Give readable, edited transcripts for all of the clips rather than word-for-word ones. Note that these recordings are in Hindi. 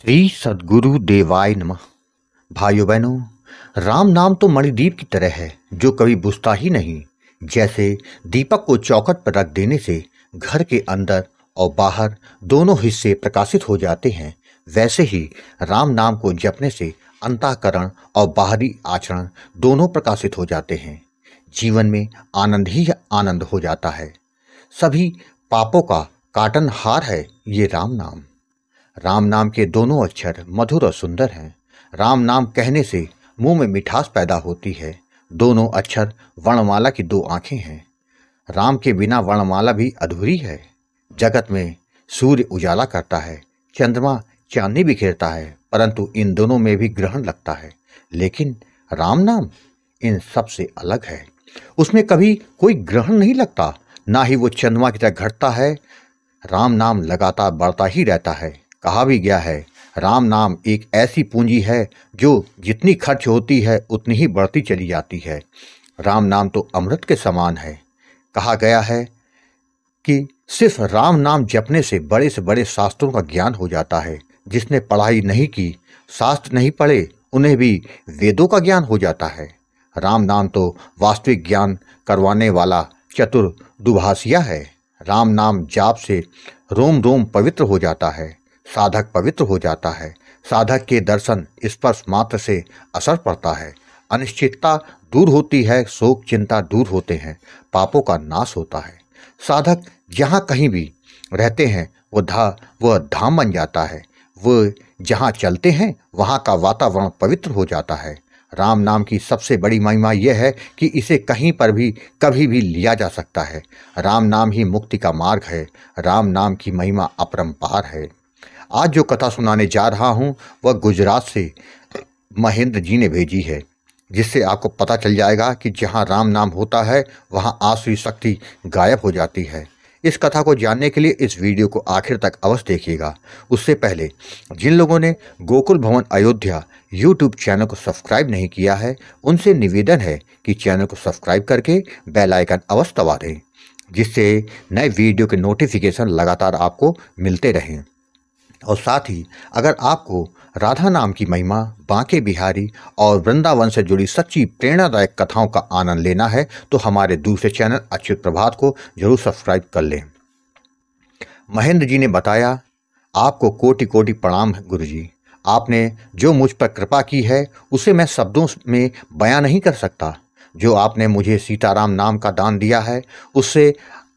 श्री सद्गुरु देवाय नमः। भाइयों बहनों, राम नाम तो मणिदीप की तरह है जो कभी बुझता ही नहीं। जैसे दीपक को चौखट पर रख देने से घर के अंदर और बाहर दोनों हिस्से प्रकाशित हो जाते हैं, वैसे ही राम नाम को जपने से अंतःकरण और बाहरी आचरण दोनों प्रकाशित हो जाते हैं। जीवन में आनंद ही आनंद हो जाता है। सभी पापों का काटनहार है ये राम नाम। राम नाम के दोनों अक्षर मधुर और सुंदर हैं। राम नाम कहने से मुंह में मिठास पैदा होती है। दोनों अक्षर वर्णमाला की दो आंखें हैं। राम के बिना वर्णमाला भी अधूरी है। जगत में सूर्य उजाला करता है, चंद्रमा चांदनी बिखेरता है, परंतु इन दोनों में भी ग्रहण लगता है। लेकिन राम नाम इन सब से अलग है। उसमें कभी कोई ग्रहण नहीं लगता, ना ही वो चंद्रमा की तरह घटता है। राम नाम लगातार बढ़ता ही रहता है। कहा भी गया है, राम नाम एक ऐसी पूंजी है जो जितनी खर्च होती है उतनी ही बढ़ती चली जाती है। राम नाम तो अमृत के समान है। कहा गया है कि सिर्फ राम नाम जपने से बड़े शास्त्रों का ज्ञान हो जाता है। जिसने पढ़ाई नहीं की, शास्त्र नहीं पढ़े, उन्हें भी वेदों का ज्ञान हो जाता है। राम नाम तो वास्तविक ज्ञान करवाने वाला चतुर दुभाषिया है। राम नाम जाप से रोम रोम पवित्र हो जाता है, साधक पवित्र हो जाता है। साधक के दर्शन स्पर्श मात्र से असर पड़ता है। अनिश्चितता दूर होती है, शोक चिंता दूर होते हैं, पापों का नाश होता है। साधक जहाँ कहीं भी रहते हैं वह धाम बन जाता है। वो जहाँ चलते हैं वहाँ का वातावरण पवित्र हो जाता है। राम नाम की सबसे बड़ी महिमा यह है कि इसे कहीं पर भी कभी भी लिया जा सकता है। राम नाम ही मुक्ति का मार्ग है। राम नाम की महिमा अपरंपार है। आज जो कथा सुनाने जा रहा हूँ वह गुजरात से महेंद्र जी ने भेजी है, जिससे आपको पता चल जाएगा कि जहाँ राम नाम होता है वहाँ आसुरी शक्ति गायब हो जाती है। इस कथा को जानने के लिए इस वीडियो को आखिर तक अवश्य देखिएगा। उससे पहले जिन लोगों ने गोकुल भवन अयोध्या यूट्यूब चैनल को सब्सक्राइब नहीं किया है, उनसे निवेदन है कि चैनल को सब्सक्राइब करके बेल आइकन अवश्य दबा दें, जिससे नए वीडियो के नोटिफिकेशन लगातार आपको मिलते रहें। और साथ ही अगर आपको राधा नाम की महिमा, बांके बिहारी और वृंदावन से जुड़ी सच्ची प्रेरणादायक कथाओं का आनंद लेना है तो हमारे दूसरे चैनल अच्युत प्रभात को जरूर सब्सक्राइब कर लें। महेंद्र जी ने बताया, आपको कोटि कोटि प्रणाम है गुरुजी। आपने जो मुझ पर कृपा की है उसे मैं शब्दों में बयां नहीं कर सकता। जो आपने मुझे सीताराम नाम का दान दिया है, उससे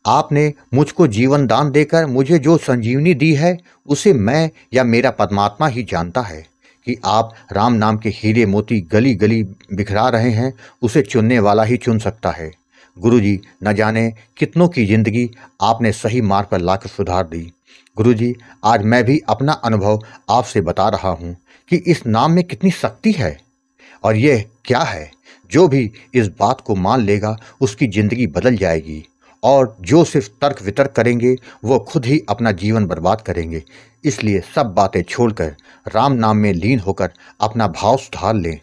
आपने मुझको जीवन दान देकर मुझे जो संजीवनी दी है उसे मैं या मेरा परमात्मा ही जानता है। कि आप राम नाम के हीरे मोती गली गली बिखरा रहे हैं, उसे चुनने वाला ही चुन सकता है। गुरुजी, न जाने कितनों की जिंदगी आपने सही मार्ग पर लाकर सुधार दी। गुरुजी, आज मैं भी अपना अनुभव आपसे बता रहा हूँ कि इस नाम में कितनी शक्ति है और यह क्या है। जो भी इस बात को मान लेगा उसकी जिंदगी बदल जाएगी, और जो सिर्फ तर्क वितर्क करेंगे वो खुद ही अपना जीवन बर्बाद करेंगे। इसलिए सब बातें छोड़कर राम नाम में लीन होकर अपना भाव सुधार लें।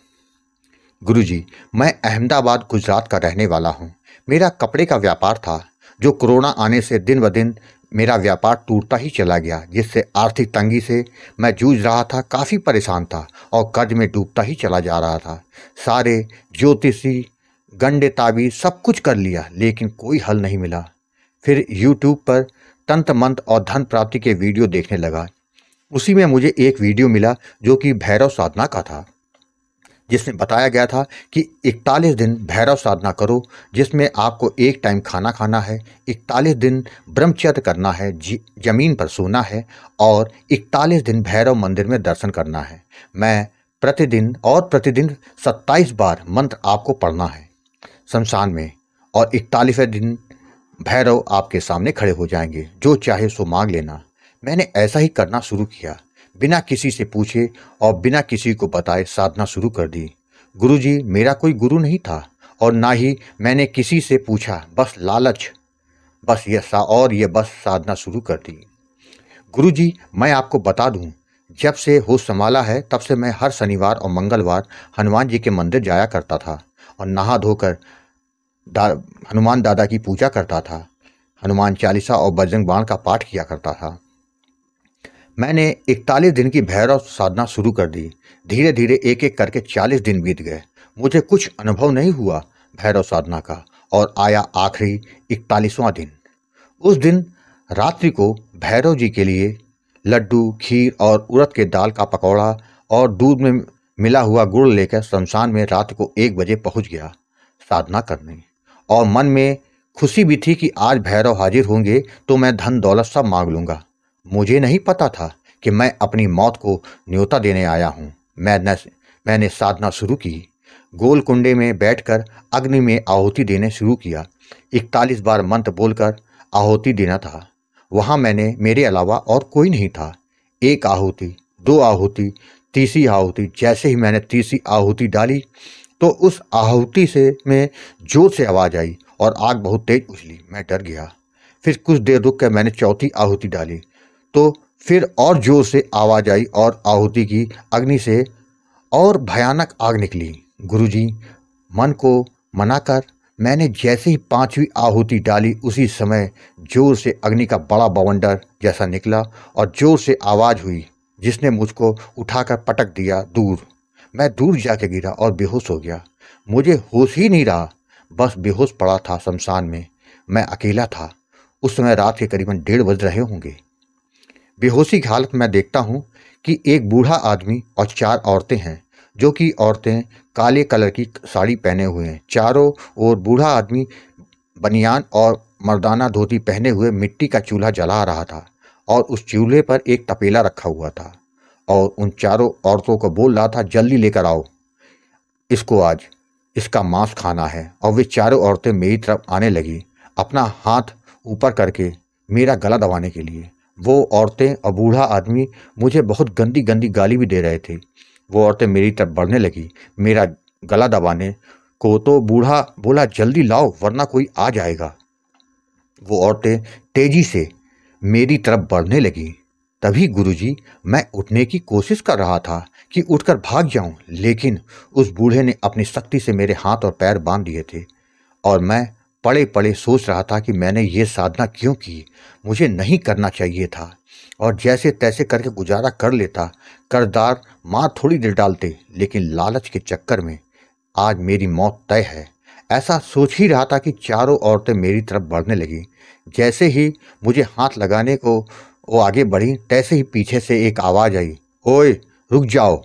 गुरुजी, मैं अहमदाबाद गुजरात का रहने वाला हूँ। मेरा कपड़े का व्यापार था, जो कोरोना आने से दिन ब दिन मेरा व्यापार टूटता ही चला गया, जिससे आर्थिक तंगी से मैं जूझ रहा था, काफ़ी परेशान था और कर्ज में डूबता ही चला जा रहा था। सारे ज्योतिषी, गंडे, ताबीज सब कुछ कर लिया, लेकिन कोई हल नहीं मिला। फिर यूट्यूब पर तंत्र मंत्र और धन प्राप्ति के वीडियो देखने लगा। उसी में मुझे एक वीडियो मिला जो कि भैरव साधना का था, जिसमें बताया गया था कि 41 दिन भैरव साधना करो, जिसमें आपको एक टाइम खाना खाना है, 41 दिन ब्रह्मचर्य करना है, जमीन पर सोना है और 41 दिन भैरव मंदिर में दर्शन करना है। मैं प्रतिदिन 27 बार मंत्र आपको पढ़ना है शमशान में, और 41वें दिन भैरव आपके सामने खड़े हो जाएंगे। जो चाहे सो मांग लेना। मैंने ऐसा ही करना शुरू किया, बिना किसी से पूछे और बिना किसी को बताए साधना शुरू कर दी। गुरुजी, मेरा कोई गुरु नहीं था और ना ही मैंने किसी से पूछा, बस लालच, बस ये बस साधना शुरू कर दी। गुरुजी, मैं आपको बता दूं, जब से होश संभाला है तब से मैं हर शनिवार और मंगलवार हनुमान जी के मंदिर जाया करता था और नहा धोकर हनुमान दादा की पूजा करता था, हनुमान चालीसा और बजरंग बाण का पाठ किया करता था। मैंने 41 दिन की भैरव साधना शुरू कर दी। धीरे धीरे एक एक करके 40 दिन बीत गए। मुझे कुछ अनुभव नहीं हुआ भैरव साधना का, और आया आखिरी 41वां दिन। उस दिन रात्रि को भैरव जी के लिए लड्डू, खीर और उड़द के दाल का पकौड़ा और दूध में मिला हुआ गुड़ लेकर शमशान में रात को 1 बजे पहुंच गया साधना करने। और मन में खुशी भी थी कि आज भैरव हाजिर होंगे तो मैं धन दौलत सब मांग लूंगा। मुझे नहीं पता था कि मैं अपनी मौत को न्योता देने आया हूँ। मैंने साधना शुरू की। गोल कुंडे में बैठकर अग्नि में आहुति देने शुरू किया। 41 बार मंत्र बोलकर आहुति देना था। वहाँ मैंने मेरे अलावा और कोई नहीं था। 1 आहुति, 2 आहुति, तीसरी आहुति। जैसे ही मैंने तीसरी आहुति डाली तो उस आहुति से में जोर से आवाज़ आई और आग बहुत तेज उछली। मैं डर गया। फिर कुछ देर रुक कर मैंने चौथी आहुति डाली तो फिर और जोर से आवाज़ आई और आहुति की अग्नि से और भयानक आग निकली। गुरुजी, मन को मनाकर मैंने जैसे ही 5वीं आहुति डाली उसी समय जोर से अग्नि का बड़ा बवंडर जैसा निकला और जोर से आवाज़ हुई जिसने मुझको उठाकर पटक दिया दूर। मैं दूर जाके गिरा और बेहोश हो गया। मुझे होश ही नहीं रहा, बस बेहोश पड़ा था शमशान में। मैं अकेला था। उस समय रात के करीबन 1:30 बज रहे होंगे। बेहोशी की हालत में देखता हूँ कि एक बूढ़ा आदमी और 4 औरतें हैं, जो कि औरतें काले कलर की साड़ी पहने हुए हैं। चारों ओर बूढ़ा आदमी बनियान और मर्दाना धोती पहने हुए मिट्टी का चूल्हा जला रहा था और उस चूल्हे पर एक तपेला रखा हुआ था और उन चारों औरतों को बोल रहा था, जल्दी लेकर आओ इसको, आज इसका मांस खाना है। और वे चारों औरतें मेरी तरफ आने लगी, अपना हाथ ऊपर करके मेरा गला दबाने के लिए। वो औरतें और बूढ़ा आदमी मुझे बहुत गंदी गंदी गाली भी दे रहे थे। वो औरतें मेरी तरफ बढ़ने लगी मेरा गला दबाने को, तो बूढ़ा बोला, जल्दी लाओ वरना कोई आ जाएगा। वो औरतें तेजी से मेरी तरफ बढ़ने लगी। तभी गुरुजी, मैं उठने की कोशिश कर रहा था कि उठकर भाग जाऊं, लेकिन उस बूढ़े ने अपनी शक्ति से मेरे हाथ और पैर बांध दिए थे और मैं पड़े पड़े सोच रहा था कि मैंने ये साधना क्यों की। मुझे नहीं करना चाहिए था और जैसे तैसे करके गुजारा कर लेता। कर्जदार मार थोड़ी देर डालते, लेकिन लालच के चक्कर में आज मेरी मौत तय है। ऐसा सोच ही रहा था कि चारों औरतें मेरी तरफ बढ़ने लगी। जैसे ही मुझे हाथ लगाने को वो आगे बढ़ी, तैसे ही पीछे से एक आवाज़ आई, ओए रुक जाओ,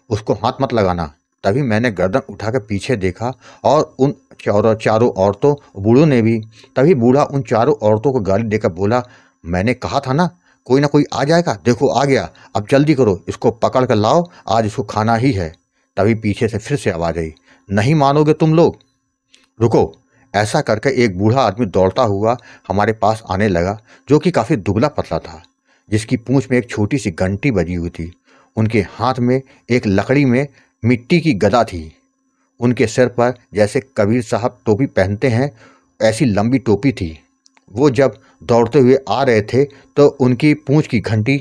उसको हाथ मत लगाना। तभी मैंने गर्दन उठाकर पीछे देखा और उन चारों औरतों बूढ़ों ने भी। तभी बूढ़ा उन चारों औरतों को गाली देकर बोला, मैंने कहा था ना कोई आ जाएगा, देखो आ गया, अब जल्दी करो, इसको पकड़ कर लाओ, आज इसको खाना ही है। तभी पीछे से फिर से आवाज़ आई, नहीं मानोगे तुम लोग, रुको। ऐसा करके एक बूढ़ा आदमी दौड़ता हुआ हमारे पास आने लगा, जो कि काफ़ी दुबला पतला था, जिसकी पूंछ में एक छोटी सी घंटी बजी हुई थी। उनके हाथ में एक लकड़ी में मिट्टी की गदा थी। उनके सिर पर जैसे कबीर साहब टोपी पहनते हैं ऐसी लंबी टोपी थी। वो जब दौड़ते हुए आ रहे थे तो उनकी पूंछ की घंटी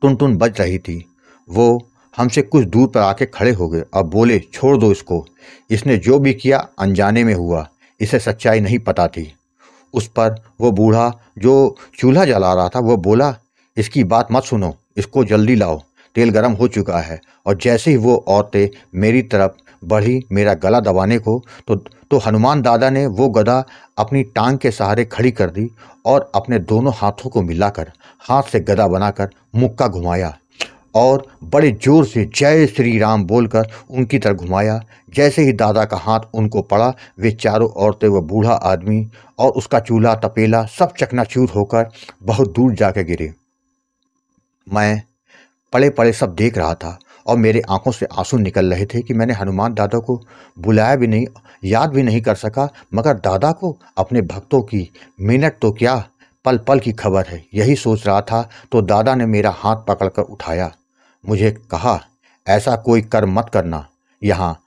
टुन टुन बज रही थी। वो हमसे कुछ दूर पर आके खड़े हो गए और बोले, छोड़ दो इसको, इसने जो भी किया अनजाने में हुआ, इसे सच्चाई नहीं पता थी। उस पर वो बूढ़ा जो चूल्हा जला रहा था वो बोला, इसकी बात मत सुनो, इसको जल्दी लाओ, तेल गर्म हो चुका है। और जैसे ही वो औरतें मेरी तरफ बढ़ी मेरा गला दबाने को, तो हनुमान दादा ने वो गदा अपनी टांग के सहारे खड़ी कर दी और अपने दोनों हाथों को मिलाकर हाथ से गदा बनाकर मुक्का घुमाया और बड़े जोर से जय श्री राम बोलकर उनकी तरफ घुमाया। जैसे ही दादा का हाथ उनको पड़ा, वे चारों औरतें, वह बूढ़ा आदमी और उसका चूल्हा तपेला सब चकनाचूर होकर बहुत दूर जाकर गिरे। मैं पड़े पड़े सब देख रहा था और मेरे आंखों से आंसू निकल रहे थे कि मैंने हनुमान दादा को बुलाया भी नहीं, याद भी नहीं कर सका, मगर दादा को अपने भक्तों की मिनट तो क्या पल पल की खबर है, यही सोच रहा था। तो दादा ने मेरा हाथ पकड़कर उठाया, मुझे कहा, ऐसा कोई कर्म मत करना, यहाँ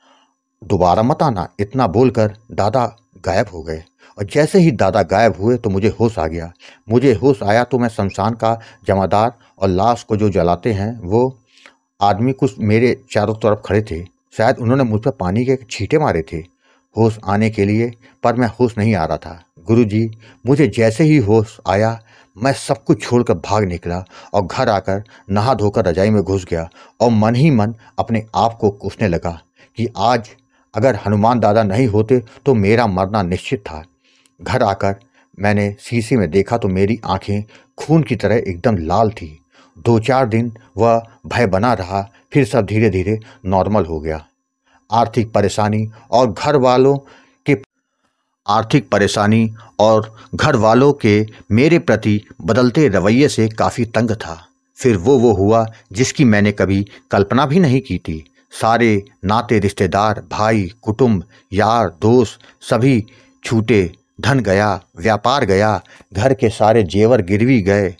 दोबारा मत आना। इतना बोलकर दादा गायब हो गए और जैसे ही दादा गायब हुए तो मुझे होश आ गया। मुझे होश आया तो मैं शमशान का जमादार और लाश को जो जलाते हैं वो आदमी कुछ मेरे चारों तरफ खड़े थे। शायद उन्होंने मुझ पर पानी के छींटे मारे थे होश आने के लिए, पर मैं होश नहीं आ रहा था। गुरुजी, मुझे जैसे ही होश आया मैं सब कुछ छोड़कर भाग निकला और घर आकर नहा धोकर रजाई में घुस गया और मन ही मन अपने आप को कोसने लगा कि आज अगर हनुमान दादा नहीं होते तो मेरा मरना निश्चित था। घर आकर मैंने शीशे में देखा तो मेरी आंखें खून की तरह एकदम लाल थी। 2-4 दिन वह भय बना रहा, फिर सब धीरे धीरे नॉर्मल हो गया। आर्थिक परेशानी और घर वालों के मेरे प्रति बदलते रवैये से काफ़ी तंग था। फिर वो हुआ जिसकी मैंने कभी कल्पना भी नहीं की थी। सारे नाते रिश्तेदार, भाई, कुटुंब, यार, दोस्त सभी छूटे, धन गया, व्यापार गया, घर के सारे जेवर गिरवी गए।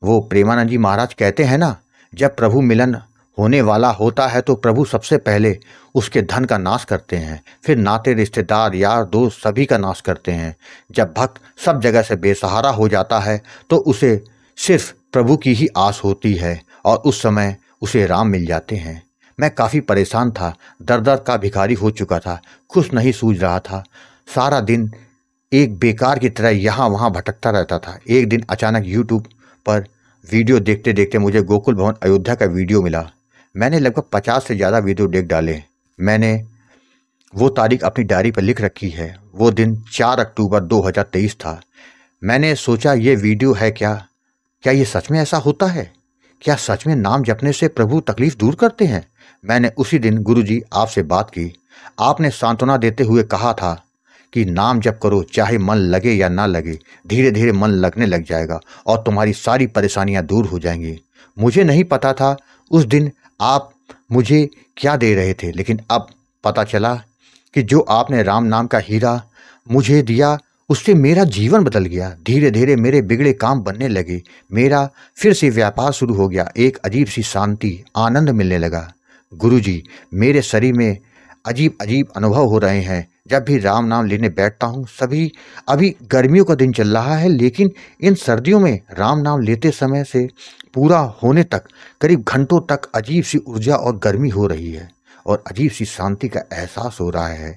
वो प्रेमानंद जी महाराज कहते हैं ना, जब प्रभु मिलन होने वाला होता है तो प्रभु सबसे पहले उसके धन का नाश करते हैं, फिर नाते रिश्तेदार, यार, दोस्त सभी का नाश करते हैं। जब भक्त सब जगह से बेसहारा हो जाता है तो उसे सिर्फ प्रभु की ही आस होती है और उस समय उसे राम मिल जाते हैं। मैं काफ़ी परेशान था, दर का भिखारी हो चुका था, कुछ नहीं सूझ रहा था। सारा दिन एक बेकार की तरह यहाँ वहाँ भटकता रहता था। एक दिन अचानक यूट्यूब पर वीडियो देखते देखते मुझे गोकुल भवन अयोध्या का वीडियो मिला। मैंने लगभग 50 से ज़्यादा वीडियो देख डाले। मैंने वो तारीख अपनी डायरी पर लिख रखी है। वो दिन 4 अक्टूबर 2023 था। मैंने सोचा ये वीडियो है क्या ये सच में ऐसा होता है? क्या सच में नाम जपने से प्रभु तकलीफ दूर करते हैं? मैंने उसी दिन गुरुजी आपसे बात की। आपने सांत्वना देते हुए कहा था कि नाम जप करो, चाहे मन लगे या ना लगे, धीरे धीरे मन लगने लग जाएगा और तुम्हारी सारी परेशानियां दूर हो जाएंगी। मुझे नहीं पता था उस दिन आप मुझे क्या दे रहे थे, लेकिन अब पता चला कि जो आपने राम नाम का हीरा मुझे दिया उससे मेरा जीवन बदल गया। धीरे धीरे मेरे बिगड़े काम बनने लगे, मेरा फिर से व्यापार शुरू हो गया। एक अजीब सी शांति, आनंद मिलने लगा। गुरुजी, मेरे शरीर में अजीब अजीब अनुभव हो रहे हैं। जब भी राम नाम लेने बैठता हूँ, अभी गर्मियों का दिन चल रहा है, लेकिन इन सर्दियों में राम नाम लेते समय से पूरा होने तक करीब घंटों तक अजीब सी ऊर्जा और गर्मी हो रही है और अजीब सी शांति का एहसास हो रहा है।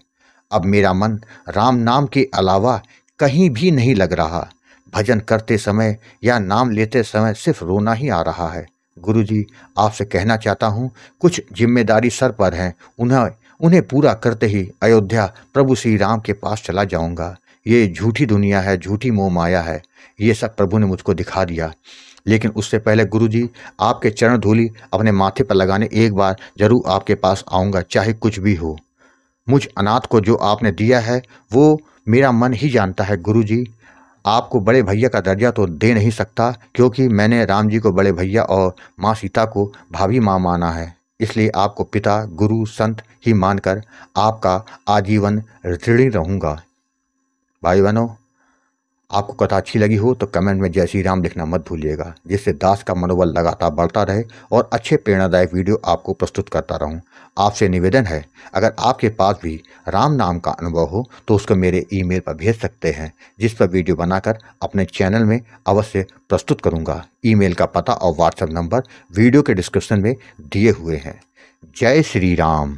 अब मेरा मन राम नाम के अलावा कहीं भी नहीं लग रहा। भजन करते समय या नाम लेते समय सिर्फ रोना ही आ रहा है। गुरुजी, आपसे कहना चाहता हूँ, कुछ जिम्मेदारी सर पर हैं, उन्हें पूरा करते ही अयोध्या प्रभु श्री राम के पास चला जाऊंगा। ये झूठी दुनिया है, झूठी मोह माया है, ये सब प्रभु ने मुझको दिखा दिया। लेकिन उससे पहले गुरुजी, आपके चरण धूलि अपने माथे पर लगाने एक बार जरूर आपके पास आऊँगा, चाहे कुछ भी हो। मुझ अनाथ को जो आपने दिया है वो मेरा मन ही जानता है। गुरुजी, आपको बड़े भैया का दर्जा तो दे नहीं सकता, क्योंकि मैंने राम जी को बड़े भैया और माँ सीता को भाभी माँ माना है। इसलिए आपको पिता, गुरु, संत ही मानकर आपका आजीवन ऋणी रहूँगा। भाई बहनों, आपको कथा अच्छी लगी हो तो कमेंट में जय श्री राम लिखना मत भूलिएगा, जिससे दास का मनोबल लगातार बढ़ता रहे और अच्छे प्रेरणादायक वीडियो आपको प्रस्तुत करता रहूं। आपसे निवेदन है, अगर आपके पास भी राम नाम का अनुभव हो तो उसको मेरे ईमेल पर भेज सकते हैं, जिस पर वीडियो बनाकर अपने चैनल में अवश्य प्रस्तुत करूंगा। ईमेल का पता और व्हाट्सएप नंबर वीडियो के डिस्क्रिप्शन में दिए हुए हैं। जय श्री राम।